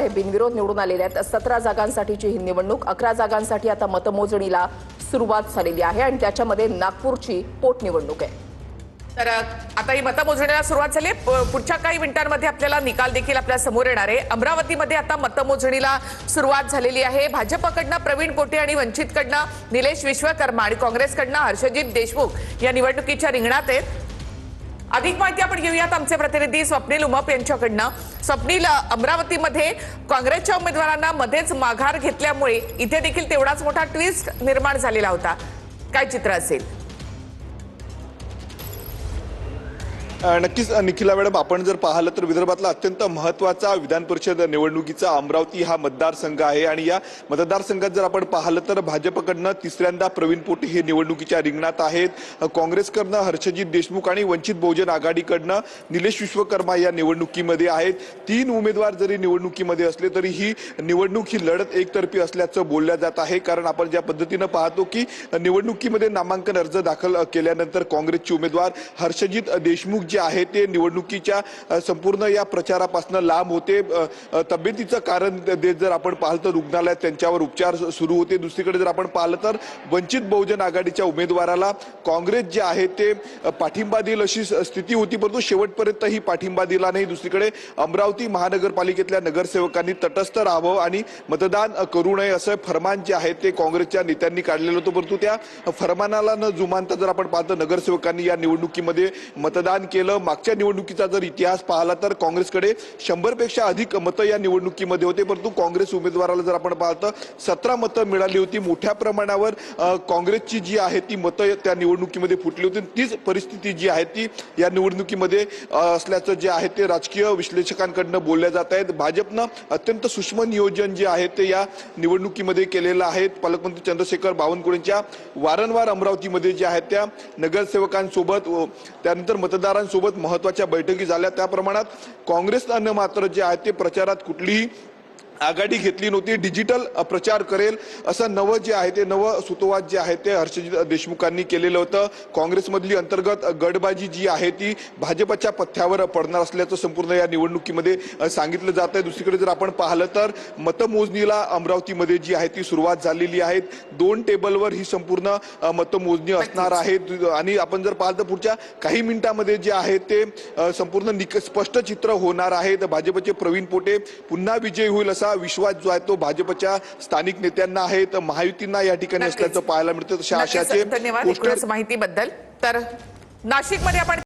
बिनविरोध निवडून आलेल्या आहेत 17 जागांसाठीची ही निवडणूक 11 जागांसाठी आता मतमोजणीला सुरुवात झालेली आहे आणि त्याच्यामध्ये नागपूरची पोटनिवडणूक आहे। तर आता ही मतमोजणीला सुरुवात झाली। पुढच्या काही मिनिटांमध्ये आपल्याला निकाल देखील आपल्या समोर येणार आहे। अमरावतीमध्ये आता मतमोजणीला सुरुवात झालेली आहे। भाजपकडनं प्रवीण पोटे आणि वंचितकडनं निलेश विश्वकर्मा आणि काँग्रेसकडनं हर्षजित देशमुख या निवडणुकीच्या रिंगणात आहेत। अधिक माहिती आपण घेऊयात आमचे प्रतिनिधी स्वप्नील उमप यांच्याकडनं। स्वप्नील, अमरावतीमध्ये काँग्रेसच्या उमेदवारांना मध्येच माघार घेतल्यामुळे इथे देखील तेवढाच मोठा ट्विस्ट निर्माण झालेला होता, काय चित्र असेल? नक्कीच निखिला मॅडम, आपण जर पाहिलं तर विदर्भातला अत्यंत महत्त्वाचा विधान परिषद निवडणुकीचा अमरावती हा मतदारसंघ आहे आणि या मतदारसंघात जर आपण पाहिलं तर भाजपकडनं तिसऱ्यांदा प्रवीण पोटे हे निवडणुकीच्या रिंगणात आहेत। काँग्रेसकडनं हर्षजित देशमुख आणि वंचित बहुजन आघाडीकडनं निलेश विश्वकर्मा या निवडणुकीमध्ये आहेत। 3 उमेदवार जरी निवडणुकीमध्ये असले तरी ही निवडणूक ही लढत एकतर्फी असल्याचं बोलल्या जात आहे। कारण आपण ज्या पद्धतीनं पाहतो की निवडणुकीमध्ये नामांकन अर्ज दाखल केल्यानंतर काँग्रेसचे उमेदवार हर्षजित देशमुख जे आहे ते निवडणुकीच्या संपूर्ण या प्रचारापासून लांब होते। तब्येतीचं कारण देत जर आपण पाहिलं तर रुग्णालयात त्यांच्यावर उपचार सुरू होते। दुसरीकडे जर आपण पाहिलं तर वंचित बहुजन आघाडीच्या उमेदवाराला काँग्रेस जे आहे ते पाठिंबा देईल अशी स्थिती होती, परंतु शेवटपर्यंत ही पाठिंबा दिला नाही। दुसरीकडे अमरावती महानगरपालिकेतल्या नगरसेवकांनी तटस्थ राहावं आणि मतदान करू नये असं फरमान जे आहे ते काँग्रेसच्या नेत्यांनी काढलेलं होतं, परंतु त्या फरमानाला न जुमानता जर आपण पाहतो नगरसेवकांनी या निवडणुकीमध्ये मतदान केलं। मागच्या निवडणुकीचा जर इतिहास पाहिला तर काँग्रेसकडे 100 पेक्षा अधिक मतं या निवडणुकीमध्ये होते, परंतु काँग्रेस उमेदवाराला जर आपण पाहतो 17 मतं मिळाली होती। मोठ्या प्रमाणावर काँग्रेसची जी आहे ती मतं त्या निवडणुकीमध्ये फुटली होती। तीच परिस्थिती जी आहे ती या निवडणुकीमध्ये असल्याचं जे आहे ते राजकीय विश्लेषकांकडनं बोलल्या जात आहेत। भाजपनं अत्यंत सूक्ष्म नियोजन जे आहे ते या निवडणुकीमध्ये केलेलं आहे। पालकमंत्री चंद्रशेखर बावनकुळेंच्या वारंवार अमरावतीमध्ये जे आहेत त्या नगरसेवकांसोबत त्यानंतर मतदारांसोबत महत्त्वाच्या बैठकी झाल्या। त्या प्रमाणात काँग्रेसनं मात्र जे आहे ते प्रचारात कुठलीही आघाडी घेतली नव्हती। डिजिटल प्रचार करेल असं नवं जे आहे ते नवं सुतोवाच जे आहे ते हर्षजित देशमुखांनी केलेलं होतं। काँग्रेसमधली अंतर्गत गटबाजी जी आहे ती भाजपच्या पथ्यावर पडणार असल्याचं संपूर्ण या निवडणुकीमध्ये सांगितलं जात आहे। दुसरीकडे जर आपण पाहिलं तर मतमोजणीला अमरावतीमध्ये जी आहे ती सुरुवात झालेली आहे। 2 टेबलवर ही संपूर्ण मतमोजणी असणार आहे आणि आपण जर पाहिलं तर पुढच्या काही मिनिटांमध्ये जे आहे ते संपूर्ण स्पष्ट चित्र होणार आहे। भाजपचे प्रवीण पोटे पुन्हा विजयी होईल असा विश्वास जो आहे तो भाजपच्या स्थानिक नेत्यांना आहे, तर महायुतींना या ठिकाणी असल्याचं पाहायला मिळतं। तशा आशाचे धन्यवाद माहितीबद्दल। तर नाशिकमध्ये आपण